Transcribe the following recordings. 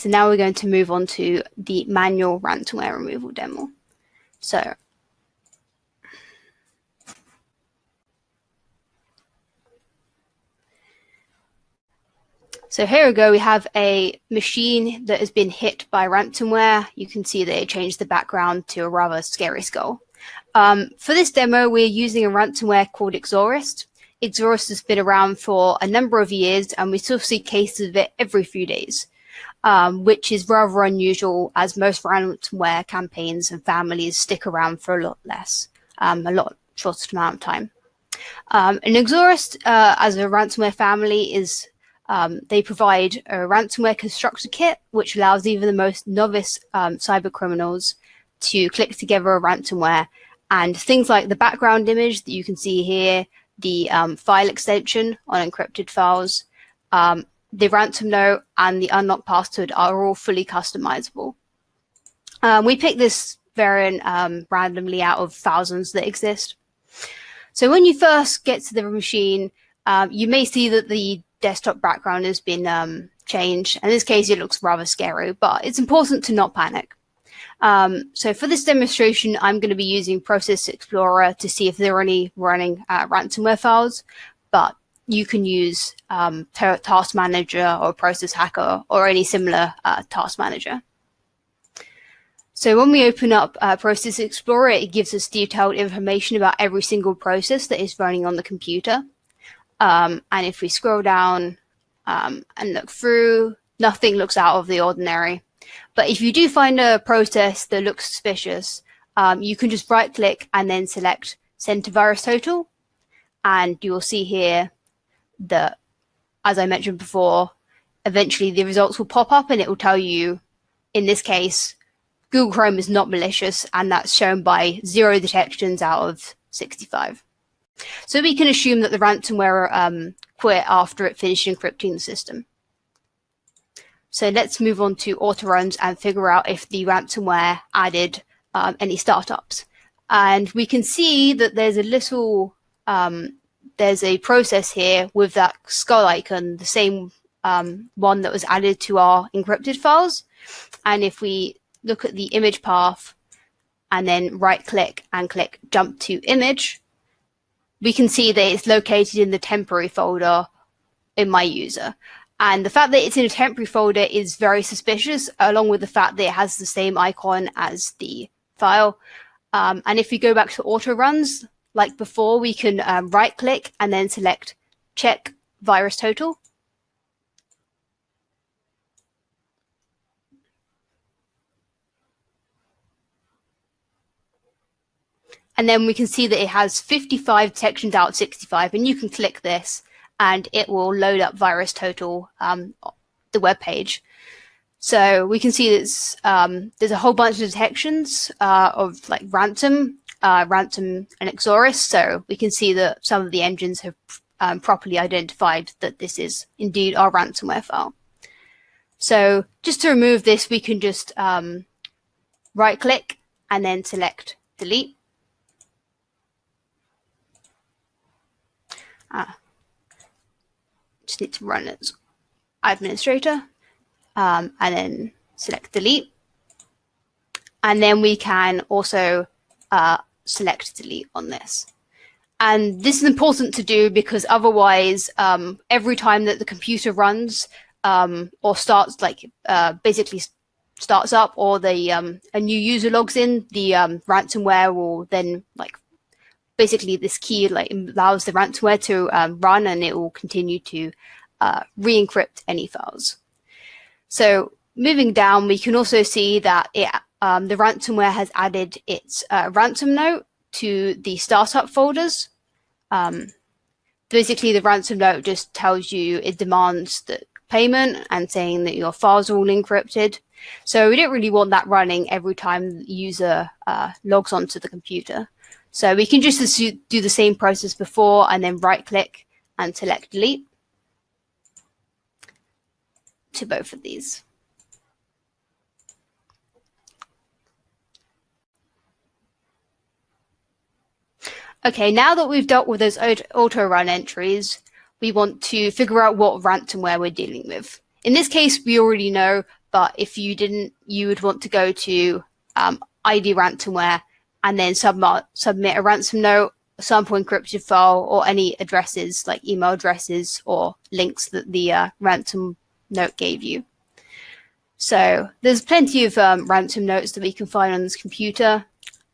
So now we're going to move on to the manual ransomware removal demo. So here we go. We have a machine that has been hit by ransomware. You can see that it changed the background to a rather scary skull. For this demo, we're using a ransomware called Exorist. Exorist has been around for a number of years, and we still see cases of it every few days, which is rather unusual, as most ransomware campaigns and families stick around for a lot less, a lot shorter amount of time. And Exorist, as a ransomware family, is they provide a ransomware constructor kit, which allows even the most novice cyber criminals to click together a ransomware. And things like the background image that you can see here, the file extension on encrypted files, the ransom note, and the unlock password are all fully customizable. We picked this variant randomly out of thousands that exist. So when you first get to the machine, you may see that the desktop background has been changed. In this case, it looks rather scary, but it's important to not panic. So for this demonstration, I'm going to be using Process Explorer to see if there are any running ransomware files, but you can use Task Manager or Process Hacker or any similar task manager. So when we open up Process Explorer, it gives us detailed information about every single process that is running on the computer. And if we scroll down and look through, nothing looks out of the ordinary. But if you do find a process that looks suspicious, you can just right click and then select Send to VirusTotal. And you will see here that, as I mentioned before, eventually the results will pop up and it will tell you, in this case, Google Chrome is not malicious, and that's shown by 0 detections out of 65. So we can assume that the ransomware quit after it finished encrypting the system. So let's move on to AuthorOwns and figure out if the ransomware added any startups. And we can see that there's a little, there's a process here with that skull icon, the same one that was added to our encrypted files. And if we look at the image path and then right click and click jump to image, we can see that it's located in the temporary folder in my user. And the fact that it's in a temporary folder is very suspicious, along with the fact that it has the same icon as the file. And if we go back to AuthorOwns, like before, we can right click and then select check VirusTotal. And then we can see that it has 55 detections out of 65, and you can click this and it will load up VirusTotal, the web page. So we can see there's a whole bunch of detections of like ransom and Exorist. So we can see that some of the engines have properly identified that this is indeed our ransomware file. So just to remove this, we can just right click and then select delete. Just need to run as administrator and then select delete. And then we can also select delete on this. And this is important to do because otherwise, every time that the computer runs or starts, like basically starts up, or the a new user logs in, the ransomware will then like basically this key like allows the ransomware to run, and it will continue to re-encrypt any files. So moving down, we can also see that the ransomware has added its ransom note to the startup folders. Basically, the ransom note just tells you, it demands the payment and saying that your files are all encrypted. So we don't really want that running every time the user logs onto the computer. So we can just do the same process before and then right click and select delete to both of these. Okay, now that we've dealt with those auto run entries, we want to figure out what ransomware we're dealing with. In this case, we already know but if you didn't, you would want to go to ID ransomware and then submit a ransom note, a sample encrypted file, or any addresses like email addresses or links that the ransom note gave you. So there's plenty of ransom notes that we can find on this computer,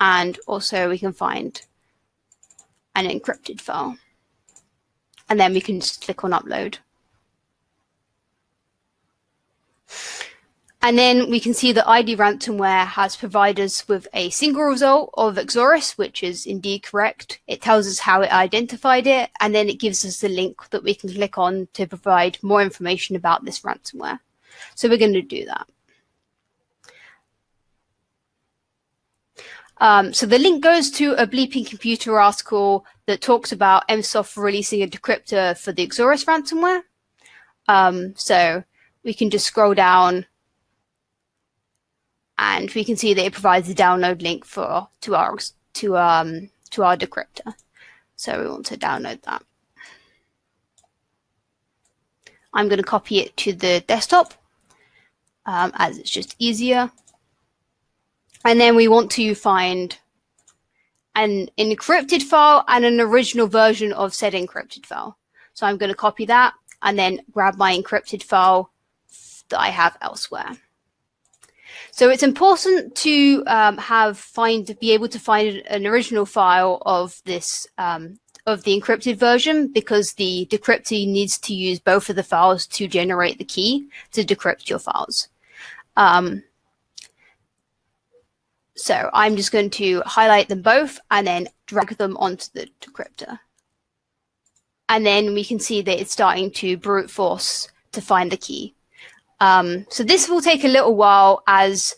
and also we can find an encrypted file. And then we can just click on upload. And then we can see that ID ransomware has provided us with a single result of Exoris, which is indeed correct. It tells us how it identified it, and then it gives us a link that we can click on to provide more information about this ransomware. So we're going to do that. So the link goes to a Bleeping Computer article that talks about Emsisoft releasing a decryptor for the Exoris ransomware. So we can just scroll down, and we can see that it provides a download link to our decryptor. So we want to download that. I'm going to copy it to the desktop, as it's just easier. And then we want to find an encrypted file and an original version of said encrypted file. So I'm going to copy that and then grab my encrypted file that I have elsewhere. So it's important to be able to find an original file of this of the encrypted version, because the decryptor needs to use both of the files to generate the key to decrypt your files. So I'm just going to highlight them both and then drag them onto the decryptor. And then we can see that it's starting to brute force to find the key. So this will take a little while, as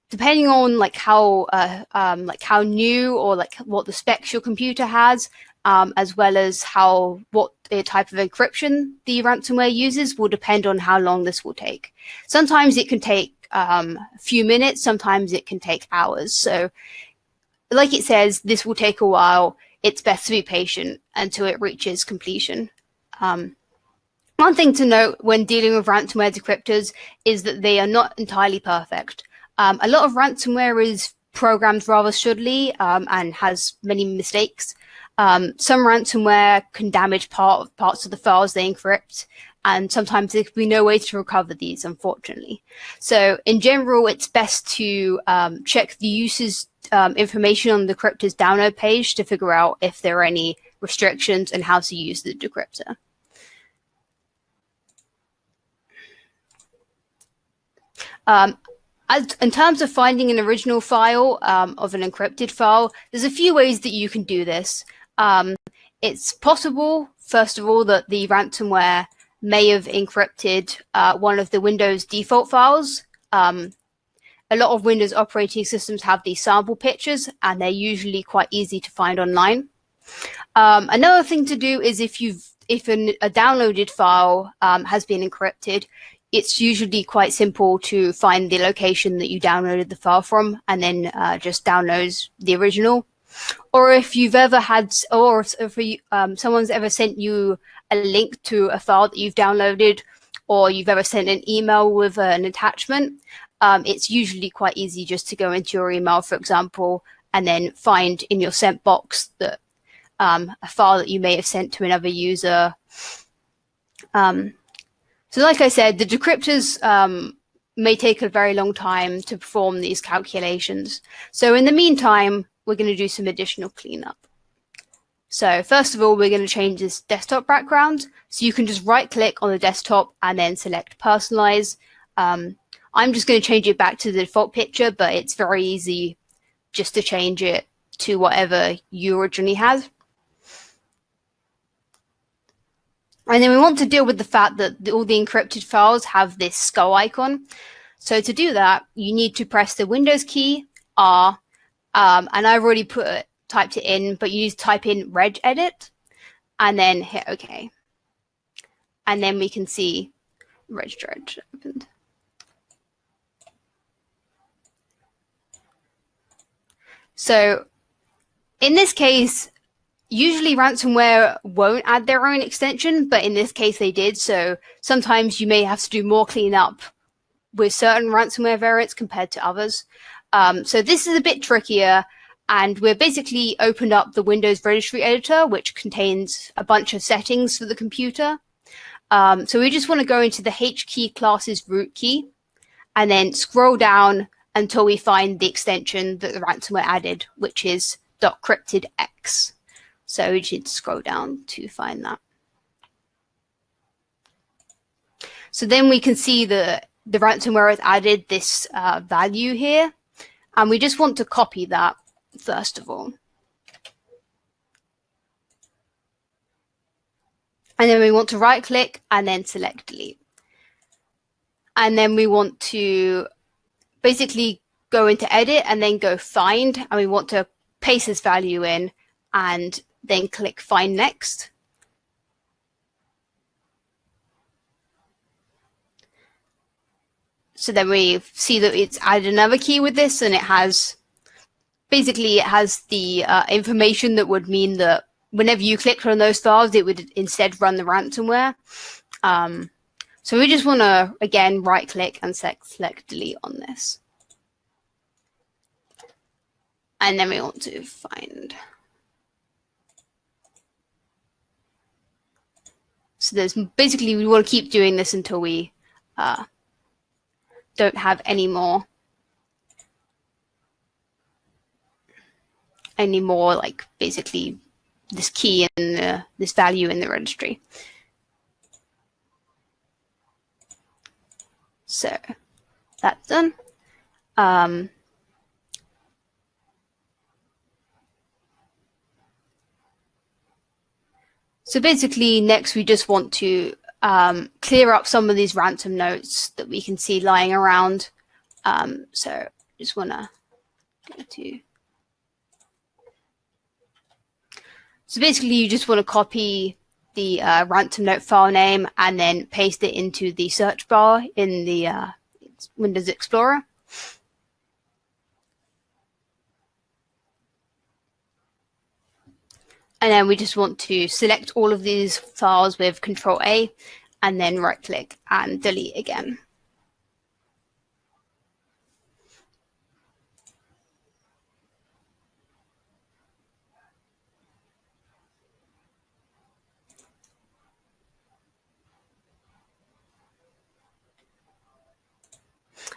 depending on how new or what the specs your computer has, as well as what type of encryption the ransomware uses, will depend on how long this will take. Sometimes it can take a few minutes, sometimes it can take hours. So like it says, this will take a while. It's best to be patient until it reaches completion. One thing to note when dealing with ransomware decryptors is that they are not entirely perfect. A lot of ransomware is programmed rather shoddily and has many mistakes. Some ransomware can damage parts of the files they encrypt, and sometimes there can be no way to recover these, unfortunately. So in general, it's best to check the user's information on the decryptor's download page to figure out if there are any restrictions and how to use the decryptor. In terms of finding an original file of an encrypted file, there's a few ways that you can do this. It's possible, first of all, that the ransomware may have encrypted one of the Windows default files. A lot of Windows operating systems have these sample pictures, and they're usually quite easy to find online. Another thing to do is if a downloaded file has been encrypted, it's usually quite simple to find the location that you downloaded the file from and then just download the original. Or if you've ever had, or if someone's ever sent you a link to a file that you've downloaded, or you've ever sent an email with an attachment, it's usually quite easy just to go into your email, for example, and then find in your sent box that a file that you may have sent to another user. So like I said, the decryptors may take a very long time to perform these calculations. So in the meantime, we're going to do some additional cleanup. So first of all, we're going to change this desktop background. So you can just right click on the desktop and then select personalize. I'm just going to change it back to the default picture, but it's very easy just to change it to whatever you originally had. And then we want to deal with the fact that all the encrypted files have this skull icon. So to do that, you need to press the Windows key, R, and I've already typed it in, but you need to type in regedit and then hit OK. And then we can see Registry opened. So in this case, usually ransomware won't add their own extension, but in this case they did. So sometimes you may have to do more cleanup with certain ransomware variants compared to others. So this is a bit trickier, and we've basically opened up the Windows Registry editor, which contains a bunch of settings for the computer. So we just want to go into the HKey class's root key and then scroll down until we find the extension that the ransomware added, which is .cryptedx. So we just need to scroll down to find that. So then we can see the ransomware has added this value here, and we just want to copy that first of all. And then we want to right click and then select delete. And then we want to basically go into edit and then go find, and we want to paste this value in and then click find next. So then we see that it's added another key with this, and it has the information that would mean that whenever you clicked on those files, it would instead run the ransomware. So we just want to, again, right click and select delete on this. And then we want to find. So there's basically, we want to keep doing this until we don't have any more like basically this key and this value in the registry. So that's done. So basically next we just want to clear up some of these ransom notes that we can see lying around. So just want to go to. So basically you just want to copy the ransom note file name and then paste it into the search bar in the Windows Explorer. And then we just want to select all of these files with Control A and then right click and delete again.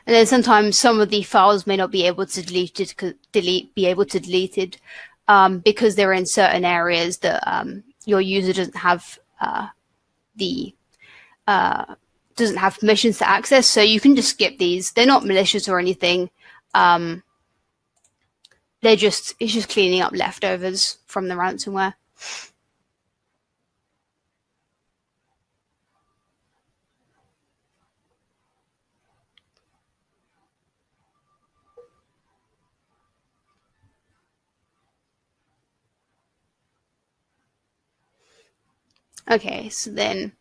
And then sometimes some of the files may not be able to be able to delete it because they're in certain areas that your user doesn't have permissions to access. So you can just skip these. They're not malicious or anything. It's just cleaning up leftovers from the ransomware. Okay, so then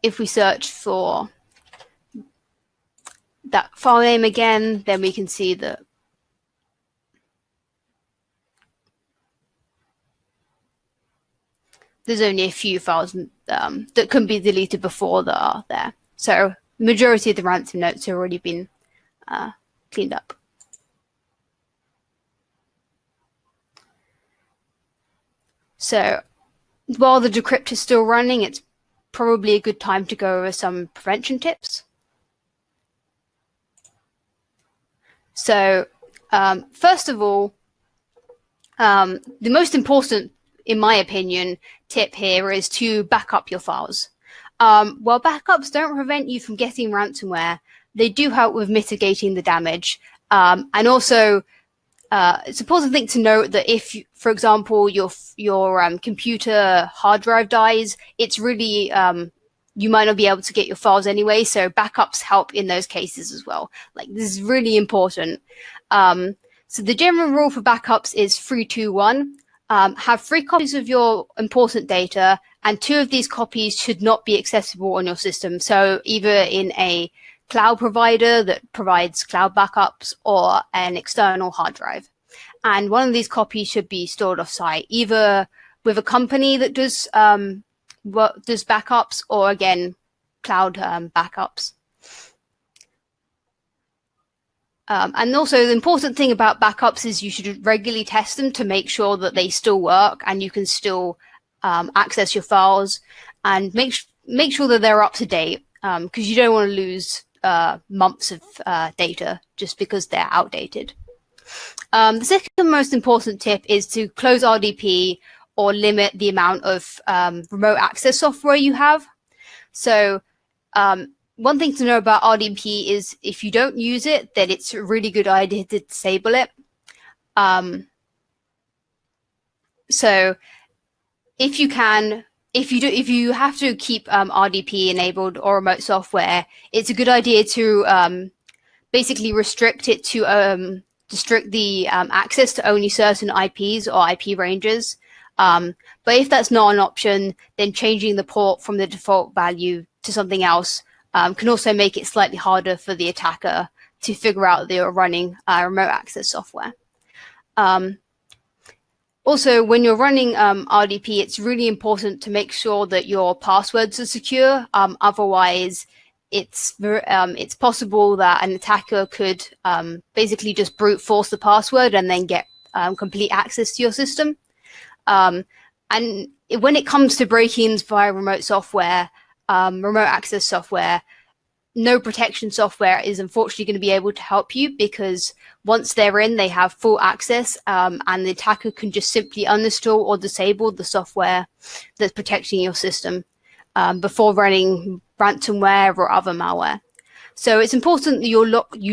if we search for that file name again, then we can see that there's only a few files that can be deleted before that are there. So the majority of the ransom notes have already been cleaned up. So while the decrypt is still running, it's probably a good time to go over some prevention tips. So first of all, the most important, in my opinion, tip here is to back up your files. While backups don't prevent you from getting ransomware, they do help with mitigating the damage. And also, it's an important thing to note that if, for example, your computer hard drive dies, it's really, you might not be able to get your files anyway, so backups help in those cases as well. Like, this is really important. So the general rule for backups is 3-2-1. Have 3 copies of your important data, and 2 of these copies should not be accessible on your system. So either in a cloud provider that provides cloud backups or an external hard drive. And one of these copies should be stored off-site, either with a company that does backups or, again, cloud backups. And also the important thing about backups is you should regularly test them to make sure that they still work and you can still access your files, and make sure that they're up to date, because you don't want to lose months of data just because they're outdated. The second most important tip is to close RDP or limit the amount of remote access software you have. So one thing to know about RDP is if you don't use it, then it's a really good idea to disable it. So if you can, if you have to keep RDP enabled or remote software, it's a good idea to basically restrict it to restrict the access to only certain IPs or IP ranges. But if that's not an option, then changing the port from the default value to something else can also make it slightly harder for the attacker to figure out that you're running remote access software. Also, when you're running RDP, it's really important to make sure that your passwords are secure. Otherwise, it's possible that an attacker could basically just brute force the password and then get complete access to your system. And when it comes to break-ins via remote software, remote access software, no protection software is unfortunately going to be able to help you, because once they're in, they have full access, and the attacker can just simply uninstall or disable the software that's protecting your system before running ransomware or other malware. So it's important that you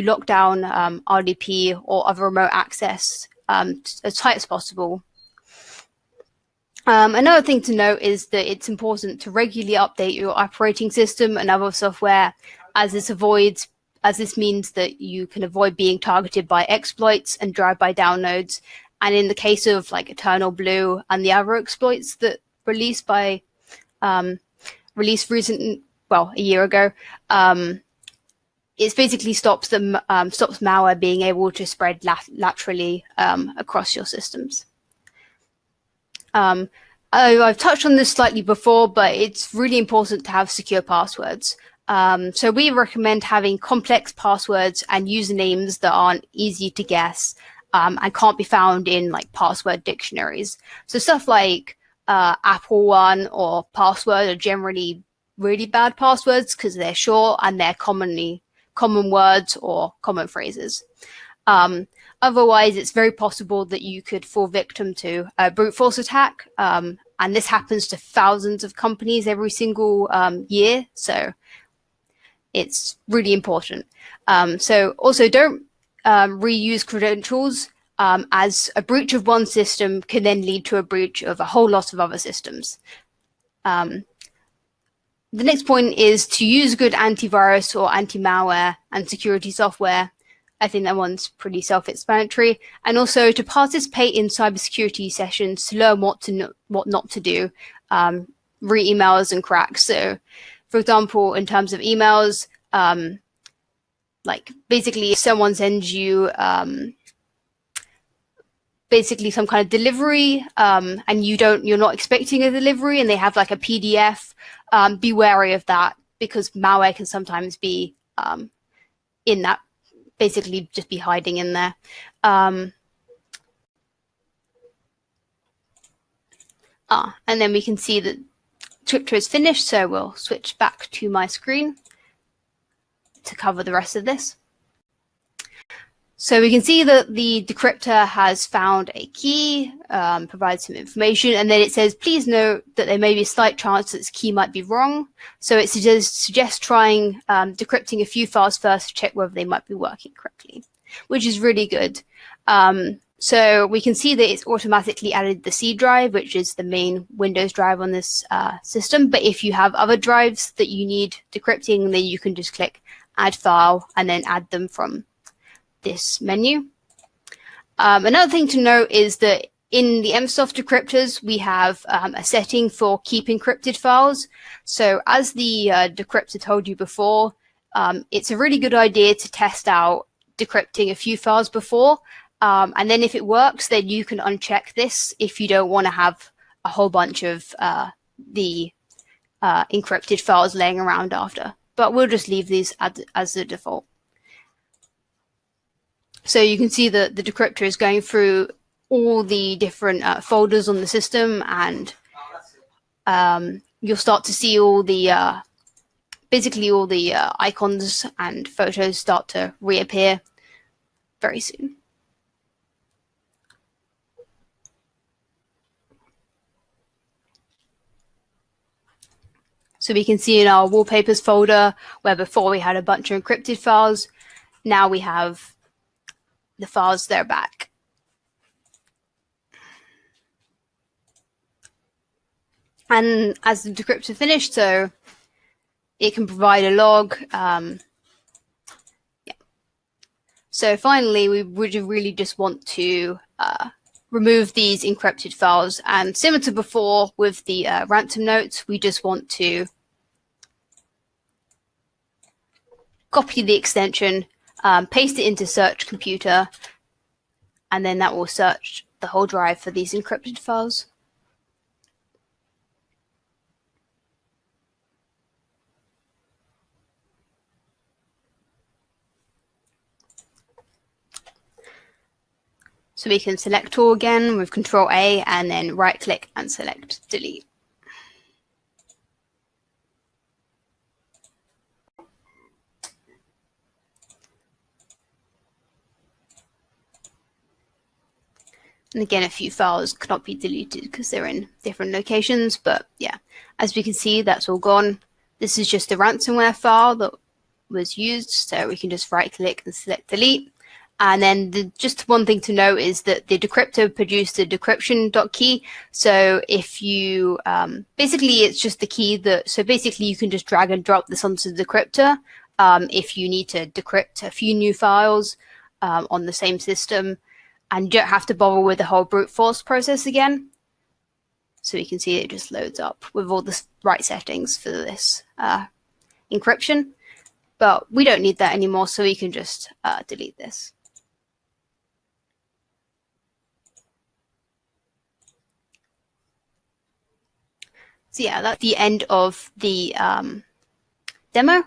lock down RDP or other remote access as tight as possible. Another thing to note is that it's important to regularly update your operating system and other software, as this means that you can avoid being targeted by exploits and drive-by downloads. And in the case of like Eternal Blue and the other exploits that released a year ago, it basically stops malware being able to spread laterally across your systems. I've touched on this slightly before, but it's really important to have secure passwords. So we recommend having complex passwords and usernames that aren't easy to guess and can't be found in like password dictionaries. So stuff like Apple One or password are generally really bad passwords because they're short and they're common words or common phrases. Otherwise, it's very possible that you could fall victim to a brute force attack. And this happens to thousands of companies every single year. So it's really important. So also don't reuse credentials, as a breach of one system can then lead to a breach of a whole lot of other systems. The next point is to use good antivirus or anti-malware and security software. I think that one's pretty self-explanatory. And also to participate in cybersecurity sessions to learn what not to do, read emails and cracks. So, for example, in terms of emails, like basically if someone sends you basically some kind of delivery and you're not expecting a delivery and they have like a PDF, be wary of that, because malware can sometimes be in that, basically just be hiding in there. And then we can see that Twitter is finished, so we'll switch back to my screen to cover the rest of this. So we can see that the decryptor has found a key, provides some information, and then it says, please note that there may be a slight chance that this key might be wrong. So it suggests trying decrypting a few files first to check whether they might be working correctly, which is really good. So we can see that it's automatically added the C drive, which is the main Windows drive on this system. But if you have other drives that you need decrypting, then you can just click add file and then add them from this menu. Another thing to note is that in the Emsisoft decryptors, we have a setting for keep encrypted files. So as the decryptor told you before, it's a really good idea to test out decrypting a few files before. And then if it works, then you can uncheck this if you don't want to have a whole bunch of the encrypted files laying around after. But we'll just leave these as the default. So you can see that the decryptor is going through all the different folders on the system, and you'll start to see all the basically all the icons and photos start to reappear very soon. So we can see in our wallpapers folder, where before we had a bunch of encrypted files, now we have the files that are back. And as the decryptor finished, so it can provide a log. So finally, we would really just want to remove these encrypted files. And similar to before with the ransom notes, we just want to copy the extension, paste it into search computer, and then that will search the whole drive for these encrypted files. So we can select all again with Control A and then right click and select delete. And again, a few files cannot be deleted because they're in different locations, but yeah, as we can see, that's all gone. This is just a ransomware file that was used, so we can just right click and select delete. And then just one thing to note is that the decryptor produced a decryption.key. So if you, basically it's just the key that, so basically you can just drag and drop this onto the decryptor if you need to decrypt a few new files on the same system, and you don't have to bother with the whole brute force process again. So you can see it just loads up with all the right settings for this encryption. But we don't need that anymore, so we can just delete this. So yeah, that's the end of the demo.